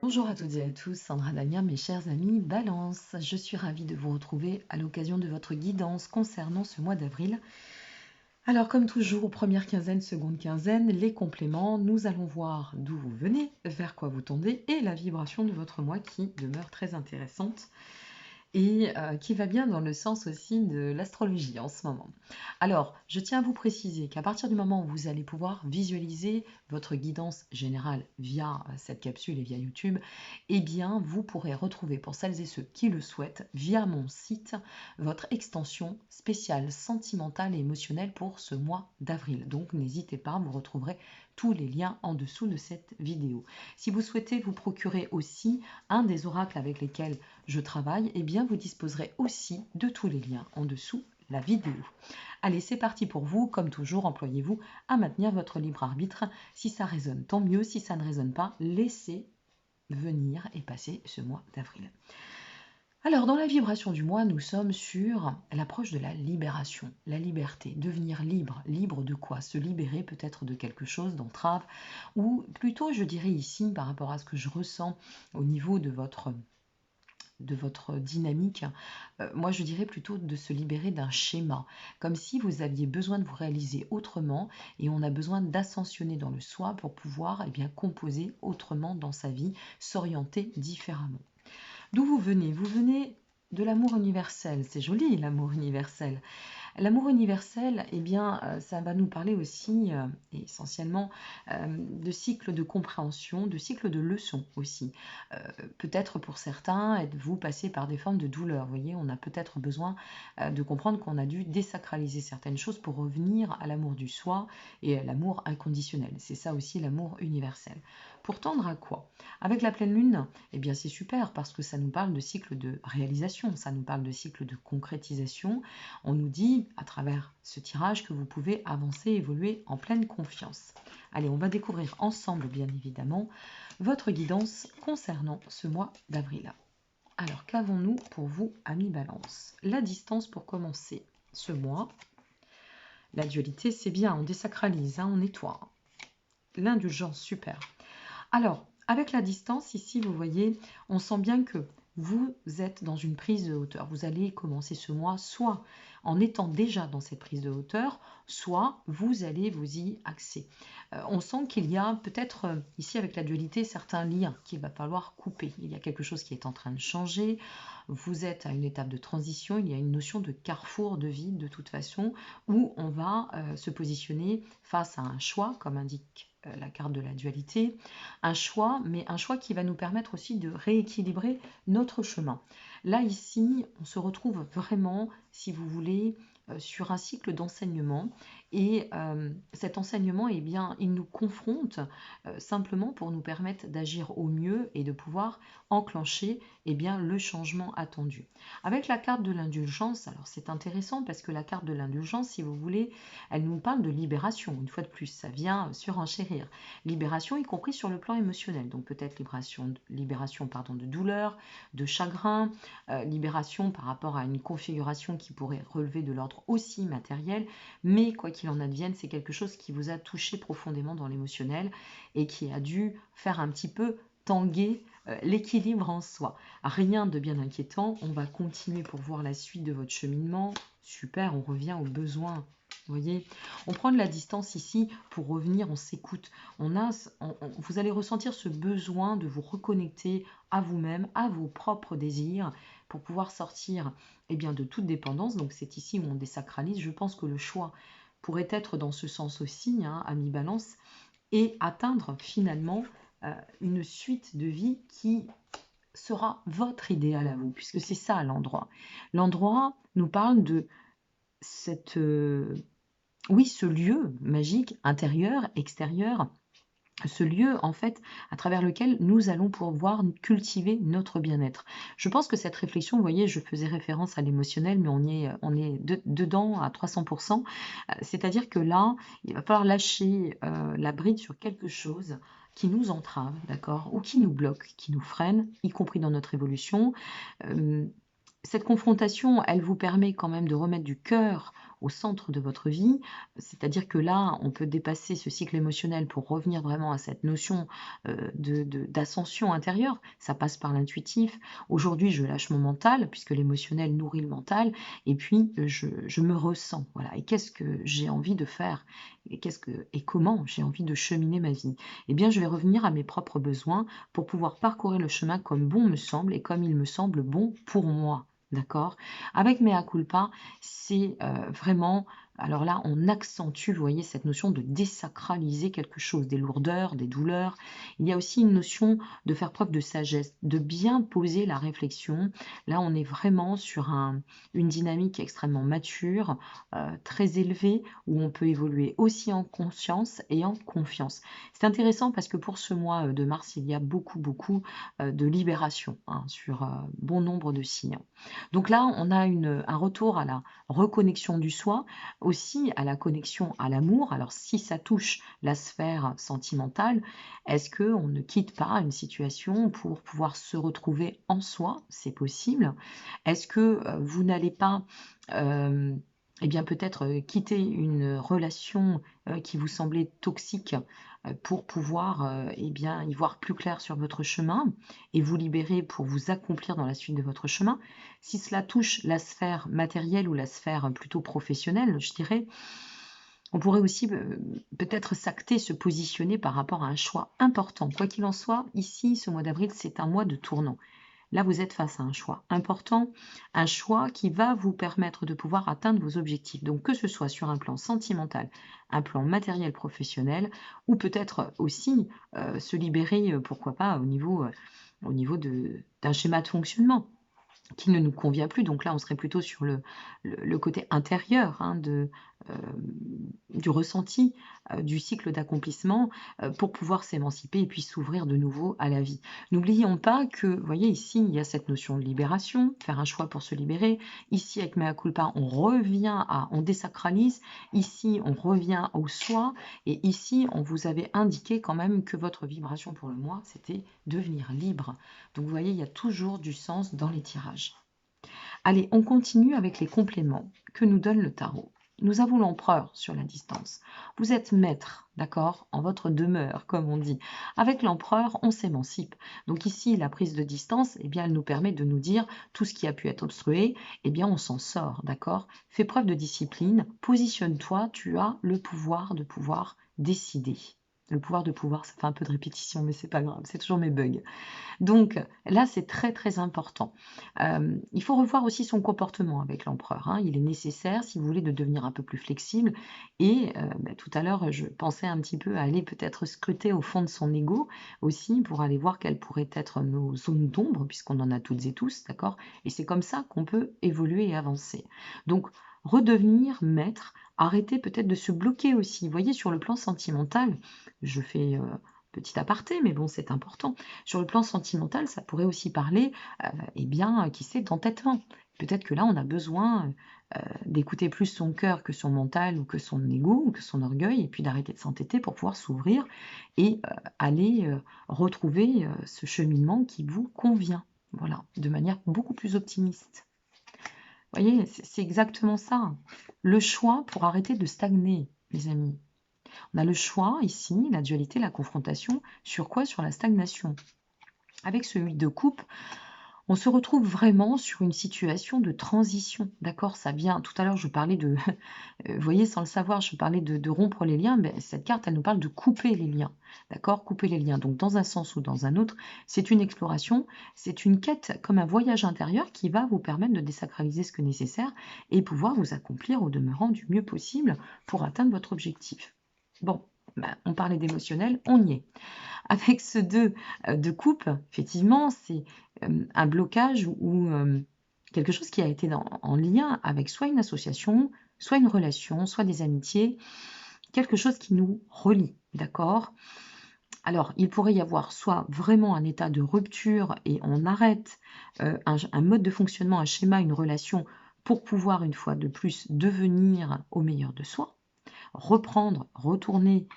Bonjour à toutes et à tous, Sandra Damien, mes chers amis Balance. Je suis ravie de vous retrouver à l'occasion de votre guidance concernant ce mois d'avril. Alors comme toujours, première quinzaine, seconde quinzaine, les compléments, nous allons voir d'où vous venez, vers quoi vous tendez et la vibration de votre mois qui demeure très intéressante et qui va bien dans le sens aussi de l'astrologie en ce moment. Alors, je tiens à vous préciser qu'à partir du moment où vous allez pouvoir visualiser votre guidance générale via cette capsule et via YouTube, eh bien, vous pourrez retrouver, pour celles et ceux qui le souhaitent, via mon site, votre extension spéciale sentimentale et émotionnelle pour ce mois d'avril. Donc, n'hésitez pas, vous retrouverez tous les liens en dessous de cette vidéo. Si vous souhaitez vous procurer aussi un des oracles avec lesquels je travaille, eh bien vous disposerez aussi de tous les liens en dessous la vidéo. Allez, c'est parti pour vous. Comme toujours, employez-vous à maintenir votre libre arbitre. Si ça résonne, tant mieux. Si ça ne résonne pas, laissez venir et passer ce mois d'avril. Alors, dans la vibration du mois, nous sommes sur l'approche de la libération, la liberté, devenir libre. Libre de quoi? Se libérer peut-être de quelque chose, d'entrave, ou plutôt, je dirais ici, par rapport à ce que je ressens au niveau de votre dynamique, moi je dirais plutôt de se libérer d'un schéma, comme si vous aviez besoin de vous réaliser autrement et on a besoin d'ascensionner dans le soi pour pouvoir bien, composer autrement dans sa vie, s'orienter différemment. D'où vous venez? Vous venez de l'amour universel, c'est joli l'amour universel. L'amour universel, eh bien, ça va nous parler aussi, essentiellement, de cycles de compréhension, de cycles de leçons aussi. Peut-être pour certains, êtes-vous passé par des formes de douleur. Vous voyez, on a peut-être besoin de comprendre qu'on a dû désacraliser certaines choses pour revenir à l'amour du soi et à l'amour inconditionnel. C'est ça aussi l'amour universel. Pour tendre à quoi? Avec la pleine lune, eh bien c'est super parce que ça nous parle de cycle de réalisation, ça nous parle de cycle de concrétisation. On nous dit à travers ce tirage que vous pouvez avancer, évoluer en pleine confiance. Allez, on va découvrir ensemble, bien évidemment, votre guidance concernant ce mois d'avril. Alors, qu'avons-nous pour vous, amis Balance? La distance pour commencer ce mois. La dualité, c'est bien, on désacralise, on nettoie. L'indulgence, super. Alors, avec la distance, ici, vous voyez, on sent bien que vous êtes dans une prise de hauteur. Vous allez commencer ce mois soit en étant déjà dans cette prise de hauteur, soit vous allez vous y axer. On sent qu'il y a peut-être ici avec la dualité certains liens qu'il va falloir couper. Il y a quelque chose qui est en train de changer. Vous êtes à une étape de transition. Il y a une notion de carrefour de vie de toute façon où on va se positionner face à un choix, comme indique la carte de la dualité, un choix, mais un choix qui va nous permettre aussi de rééquilibrer notre chemin. Là, ici, on se retrouve vraiment, si vous voulez, sur un cycle d'enseignement et cet enseignement, eh bien, il nous confronte simplement pour nous permettre d'agir au mieux et de pouvoir enclencher eh bien, le changement attendu. Avec la carte de l'indulgence, alors c'est intéressant parce que la carte de l'indulgence, si vous voulez, elle nous parle de libération, une fois de plus, ça vient surenchérir. Libération, y compris sur le plan émotionnel, donc peut-être libération de douleur, de chagrin, libération par rapport à une configuration qui pourrait relever de l'ordre aussi matériel, mais quoi qu'il en advienne, c'est quelque chose qui vous a touché profondément dans l'émotionnel et qui a dû faire un petit peu tanguer l'équilibre en soi. Rien de bien inquiétant, on va continuer pour voir la suite de votre cheminement. Super, on revient aux besoins. Vous voyez, on prend de la distance ici pour revenir, on s'écoute. Vous allez ressentir ce besoin de vous reconnecter à vous-même, à vos propres désirs, pour pouvoir sortir eh bien, de toute dépendance. Donc c'est ici où on désacralise. Je pense que le choix pourrait être dans ce sens aussi, ami Balance, et atteindre finalement une suite de vie qui sera votre idéal à vous, puisque c'est ça l'endroit. L'endroit nous parle de cette, oui, ce lieu magique, intérieur, extérieur, ce lieu en fait à travers lequel nous allons pouvoir cultiver notre bien-être. Je pense que cette réflexion, vous voyez, je faisais référence à l'émotionnel, mais on est dedans à 300%. C'est-à-dire que là, il va falloir lâcher la bride sur quelque chose qui nous entrave, d'accord, ou qui nous bloque, qui nous freine, y compris dans notre évolution. Cette confrontation, elle vous permet quand même de remettre du cœur au centre de votre vie. C'est-à-dire que là, on peut dépasser ce cycle émotionnel pour revenir vraiment à cette notion d'ascension intérieure. Ça passe par l'intuitif. Aujourd'hui, je lâche mon mental, puisque l'émotionnel nourrit le mental, et puis je me ressens. Voilà. Et qu'est-ce que j'ai envie de faire? Et comment j'ai envie de cheminer ma vie? Eh bien, je vais revenir à mes propres besoins pour pouvoir parcourir le chemin comme bon me semble et comme il me semble bon pour moi. D'accord? Avec mea culpa, c'est vraiment, alors là, on accentue, vous voyez, cette notion de désacraliser quelque chose, des lourdeurs, des douleurs. Il y a aussi une notion de faire preuve de sagesse, de bien poser la réflexion. Là, on est vraiment sur une dynamique extrêmement mature, très élevée, où on peut évoluer aussi en conscience et en confiance. C'est intéressant parce que pour ce mois de mars, il y a beaucoup de libération sur bon nombre de signes. Donc là, on a un retour à la reconnexion du soi, aussi à la connexion à l'amour. Alors si ça touche la sphère sentimentale, est-ce qu'on ne quitte pas une situation pour pouvoir se retrouver en soi? C'est possible. Est-ce que vous n'allez pas eh bien peut-être quitter une relation qui vous semblait toxique pour pouvoir eh bien, y voir plus clair sur votre chemin et vous libérer pour vous accomplir dans la suite de votre chemin? Si cela touche la sphère matérielle ou la sphère plutôt professionnelle, je dirais, on pourrait aussi peut-être s'acter, se positionner par rapport à un choix important. Quoi qu'il en soit, ici, ce mois d'avril, c'est un mois de tournant. Là, vous êtes face à un choix important, un choix qui va vous permettre de pouvoir atteindre vos objectifs. Donc, que ce soit sur un plan sentimental, un plan matériel professionnel, ou peut-être aussi se libérer, pourquoi pas, au niveau d'un schéma de fonctionnement qui ne nous convient plus. Donc là, on serait plutôt sur le côté intérieur du ressenti, du cycle d'accomplissement pour pouvoir s'émanciper et puis s'ouvrir de nouveau à la vie. N'oublions pas que, vous voyez, ici, il y a cette notion de libération, faire un choix pour se libérer. Ici, avec mea culpa, on désacralise. Ici, on revient au soi. Et ici, on vous avait indiqué quand même que votre vibration pour le mois, c'était devenir libre. Donc, vous voyez, il y a toujours du sens dans les tirages. Allez, on continue avec les compléments que nous donne le tarot. Nous avons l'empereur sur la distance. Vous êtes maître, d'accord, en votre demeure, comme on dit. Avec l'empereur, on s'émancipe. Donc ici, la prise de distance, eh bien, elle nous permet de nous dire tout ce qui a pu être obstrué, eh bien, on s'en sort, d'accord? Fais preuve de discipline, positionne-toi, tu as le pouvoir de pouvoir décider. Le pouvoir de pouvoir, ça fait un peu de répétition, mais c'est pas grave, c'est toujours mes bugs. Donc là, c'est très très important. Il faut revoir aussi son comportement avec l'empereur. Il est nécessaire, si vous voulez, de devenir un peu plus flexible. Et tout à l'heure, je pensais un petit peu à aller peut-être scruter au fond de son ego aussi pour aller voir quelles pourraient être nos zones d'ombre, puisqu'on en a toutes et tous, d'accord? Et c'est comme ça qu'on peut évoluer et avancer. Donc, redevenir maître, arrêter peut-être de se bloquer aussi. Vous voyez, sur le plan sentimental, je fais petit aparté, mais bon, c'est important. Sur le plan sentimental, ça pourrait aussi parler, eh bien, qui sait, d'entêtement. Peut-être que là, on a besoin d'écouter plus son cœur que son mental ou que son ego ou que son orgueil, et puis d'arrêter de s'entêter pour pouvoir s'ouvrir et aller retrouver ce cheminement qui vous convient. Voilà, de manière beaucoup plus optimiste. Vous voyez, c'est exactement ça. Le choix pour arrêter de stagner, les amis. On a le choix ici, la dualité, la confrontation, sur quoi? Sur la stagnation. Avec ce 8 de coupe, on se retrouve vraiment sur une situation de transition. D'accord? Ça vient, tout à l'heure je parlais de, vous voyez, sans le savoir, je parlais de rompre les liens, mais cette carte, elle nous parle de couper les liens. D'accord? Couper les liens. Donc dans un sens ou dans un autre, c'est une exploration, c'est une quête comme un voyage intérieur qui va vous permettre de désacraliser ce que nécessaire et pouvoir vous accomplir au demeurant du mieux possible pour atteindre votre objectif. Bon, on parlait d'émotionnel, on y est. Avec ce 2 de coupe, effectivement, c'est un blocage ou quelque chose qui a été en lien avec soit une association, soit une relation, soit des amitiés, quelque chose qui nous relie, d'accord? Alors, il pourrait y avoir soit vraiment un état de rupture et on arrête un mode de fonctionnement, un schéma, une relation pour pouvoir, une fois de plus, devenir au meilleur de soi, reprendre, retourner,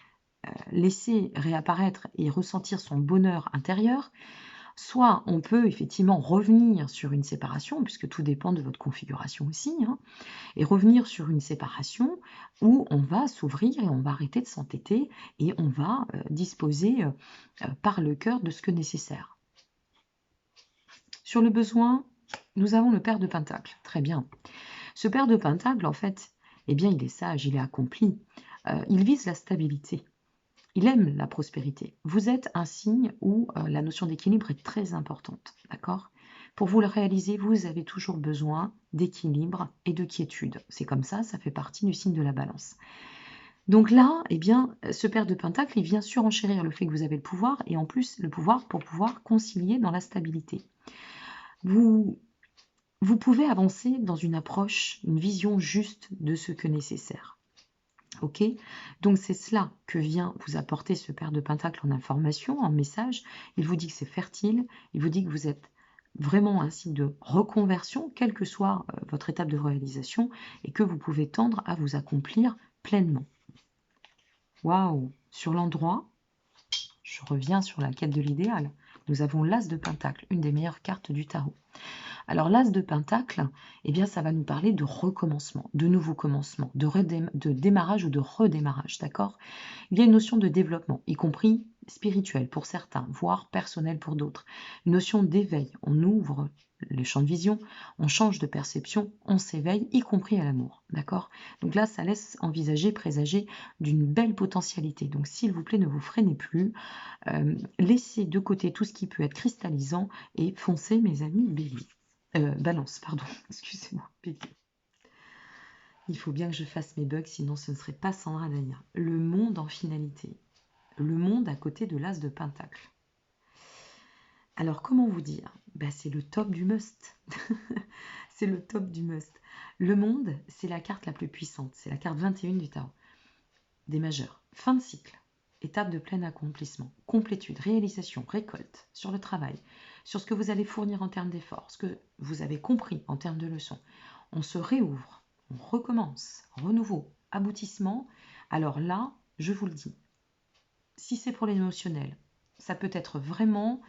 laisser réapparaître et ressentir son bonheur intérieur. Soit on peut effectivement revenir sur une séparation, puisque tout dépend de votre configuration aussi, hein, et revenir sur une séparation où on va s'ouvrir et on va arrêter de s'entêter et on va disposer par le cœur de ce que nécessaire. Sur le besoin, nous avons le pair de Pentacles. Très bien. Ce pair de Pentacles, en fait, eh bien, il est sage, il est accompli. Il vise la stabilité. Il aime la prospérité. Vous êtes un signe où la notion d'équilibre est très importante, d'accord? Pour vous le réaliser, vous avez toujours besoin d'équilibre et de quiétude. C'est comme ça fait partie du signe de la Balance. Donc là, eh bien, ce pair de Pentacles, il vient surenchérir le fait que vous avez le pouvoir, et en plus le pouvoir pour pouvoir concilier dans la stabilité. Vous pouvez avancer dans une approche, une vision juste de ce que nécessaire. Ok, donc c'est cela que vient vous apporter ce pair de Pentacles en information, en message. Il vous dit que c'est fertile, il vous dit que vous êtes vraiment un signe de reconversion, quelle que soit votre étape de réalisation, et que vous pouvez tendre à vous accomplir pleinement. Waouh! Sur l'endroit, je reviens sur la quête de l'idéal. Nous avons l'As de Pentacle, une des meilleures cartes du tarot. Alors l'As de Pentacle, eh bien, ça va nous parler de recommencement, de nouveau commencement, de démarrage ou de redémarrage, d'accord? Il y a une notion de développement, y compris spirituel pour certains, voire personnel pour d'autres. Une notion d'éveil, on ouvre les champs de vision, on change de perception, on s'éveille, y compris à l'amour, d'accord? Donc là, ça laisse envisager, présager d'une belle potentialité. Donc s'il vous plaît, ne vous freinez plus, laissez de côté tout ce qui peut être cristallisant et foncez, mes amis, Bélier. Balance, pardon, excusez-moi, Bélier. Il faut bien que je fasse mes bugs, sinon ce ne serait pas Sandra Dania. Le monde en finalité. Le monde à côté de l'As de Pentacle. Alors, comment vous dire? C'est le top du must. C'est le top du must. Le monde, c'est la carte la plus puissante. C'est la carte 21 du tarot. Des majeurs. Fin de cycle. Étape de plein accomplissement. Complétude, réalisation, récolte. Sur le travail. Sur ce que vous allez fournir en termes d'efforts. Ce que vous avez compris en termes de leçons. On se réouvre. On recommence. Renouveau. Aboutissement. Alors là, je vous le dis. Si c'est pour l'émotionnel, ça peut être vraiment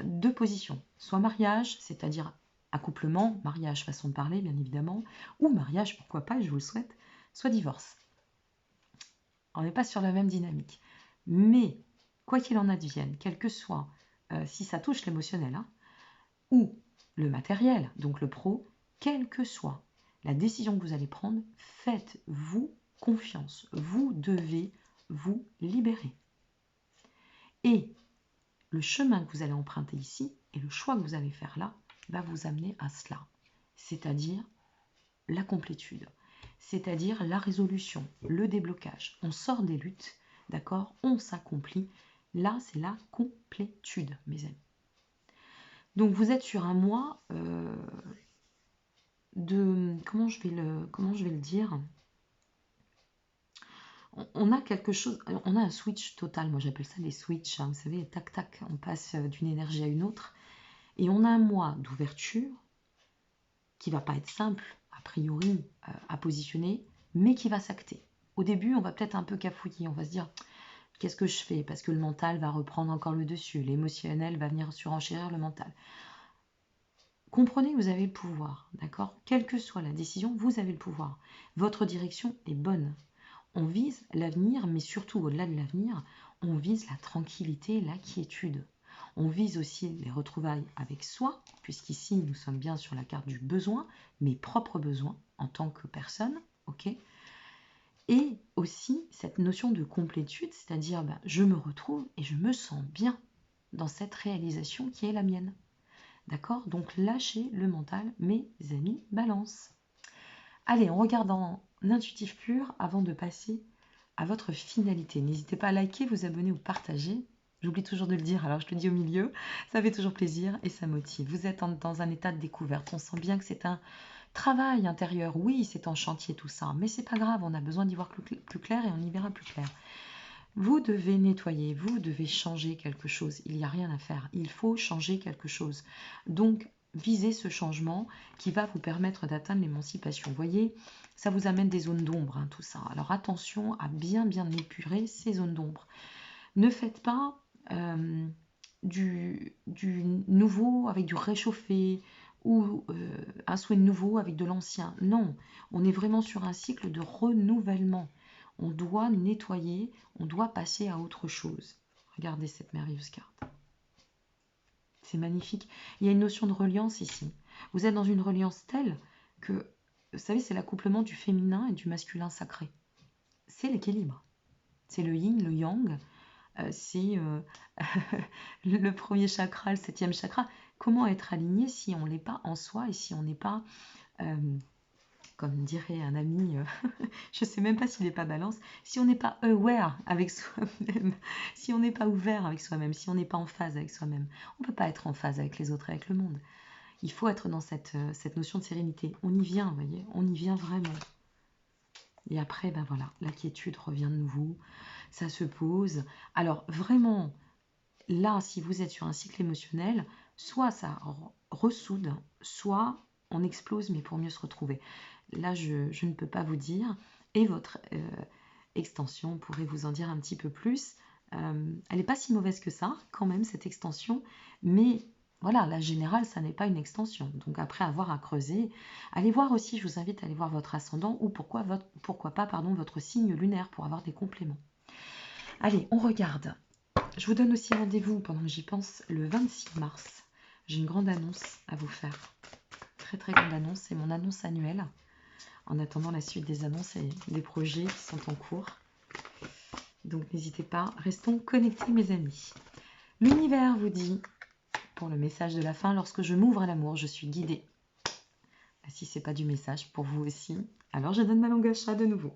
deux positions. Soit mariage, c'est-à-dire accouplement, mariage façon de parler bien évidemment, ou mariage, pourquoi pas, je vous le souhaite, soit divorce. On n'est pas sur la même dynamique. Mais, quoi qu'il en advienne, quel que soit, si ça touche l'émotionnel, hein, ou le matériel, donc le pro, quelle que soit la décision que vous allez prendre, faites-vous confiance. Vous devez vous libérer. Et le chemin que vous allez emprunter ici et le choix que vous allez faire là va vous amener à cela, c'est-à-dire la complétude, c'est-à-dire la résolution, le déblocage. On sort des luttes, d'accord? On s'accomplit. Là, c'est la complétude, mes amis. Donc, vous êtes sur un mois de... Comment je vais le dire? On a quelque chose, on a un switch total, moi j'appelle ça des switches, hein, vous savez, tac tac, on passe d'une énergie à une autre, et on a un mois d'ouverture qui va pas être simple, a priori, à positionner, mais qui va s'acter. Au début, on va peut-être un peu cafouiller, on va se dire, qu'est-ce que je fais? Parce que le mental va reprendre encore le dessus, l'émotionnel va venir surenchérir le mental. Comprenez que vous avez le pouvoir, d'accord? Quelle que soit la décision, vous avez le pouvoir. Votre direction est bonne. On vise l'avenir, mais surtout au-delà de l'avenir, on vise la tranquillité, la quiétude. On vise aussi les retrouvailles avec soi, puisqu'ici nous sommes bien sur la carte du besoin, mes propres besoins en tant que personne, ok? Et aussi cette notion de complétude, c'est-à-dire je me retrouve et je me sens bien dans cette réalisation qui est la mienne. D'accord? Donc lâchez le mental, mes amis, balance. Allez, on regarde en intuitif pur avant de passer à votre finalité. N'hésitez pas à liker, vous abonner ou partager. J'oublie toujours de le dire, alors je le dis au milieu. Ça fait toujours plaisir et ça motive. Vous êtes dans un état de découverte. On sent bien que c'est un travail intérieur. Oui, c'est en chantier tout ça, mais c'est pas grave. On a besoin d'y voir plus clair et on y verra plus clair. Vous devez nettoyer, vous devez changer quelque chose. Il n'y a rien à faire. Il faut changer quelque chose. Donc, visez ce changement qui va vous permettre d'atteindre l'émancipation. Vous voyez, ça vous amène des zones d'ombre, hein, tout ça. Alors attention à bien épurer ces zones d'ombre. Ne faites pas du nouveau avec du réchauffé ou un souhait de nouveau avec de l'ancien. Non, on est vraiment sur un cycle de renouvellement. On doit nettoyer, on doit passer à autre chose. Regardez cette merveilleuse carte. C'est magnifique. Il y a une notion de reliance ici. Vous êtes dans une reliance telle que, vous savez, c'est l'accouplement du féminin et du masculin sacré. C'est l'équilibre. C'est le yin, le yang. C'est le premier chakra, le 7e chakra. Comment être aligné si on n'est pas en soi et si on n'est pas, comme dirait un ami, je ne sais même pas s'il n'est pas balance, si on n'est pas aware avec soi-même, si on n'est pas ouvert avec soi-même, si on n'est pas en phase avec soi-même, on ne peut pas être en phase avec les autres et avec le monde. Il faut être dans cette notion de sérénité. On y vient, vous voyez, on y vient vraiment. Et après, ben voilà, la quiétude revient de nouveau, ça se pose. Alors vraiment, là, si vous êtes sur un cycle émotionnel, soit ça ressoude, soit on explose, mais pour mieux se retrouver. Là, je ne peux pas vous dire. Et votre extension pourrait vous en dire un petit peu plus. Elle n'est pas si mauvaise que ça, quand même, cette extension. Mais voilà, la générale, ça n'est pas une extension. Donc après avoir à creuser, allez voir aussi, je vous invite à aller voir votre ascendant ou pourquoi pas votre signe lunaire pour avoir des compléments. Allez, on regarde. Je vous donne aussi rendez-vous, pendant que j'y pense, le 26 mars. J'ai une grande annonce à vous faire. Très très grande annonce, c'est mon annonce annuelle. En attendant la suite des annonces et des projets qui sont en cours. Donc n'hésitez pas, restons connectés mes amis. L'univers vous dit, pour le message de la fin, lorsque je m'ouvre à l'amour, je suis guidée. Si ce n'est pas du message pour vous aussi, alors je donne ma langue à chat de nouveau.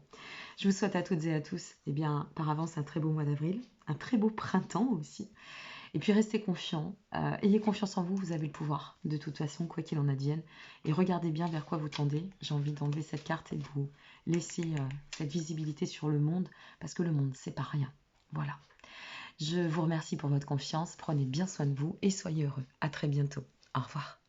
Je vous souhaite à toutes et à tous, par avance, un très beau mois d'avril, un très beau printemps aussi. Et puis restez confiants, ayez confiance en vous, vous avez le pouvoir, de toute façon, quoi qu'il en advienne. Et regardez bien vers quoi vous tendez. J'ai envie d'enlever cette carte et de vous laisser cette visibilité sur le monde, parce que le monde, c'est pas rien. Voilà. Je vous remercie pour votre confiance, prenez bien soin de vous et soyez heureux. À très bientôt. Au revoir.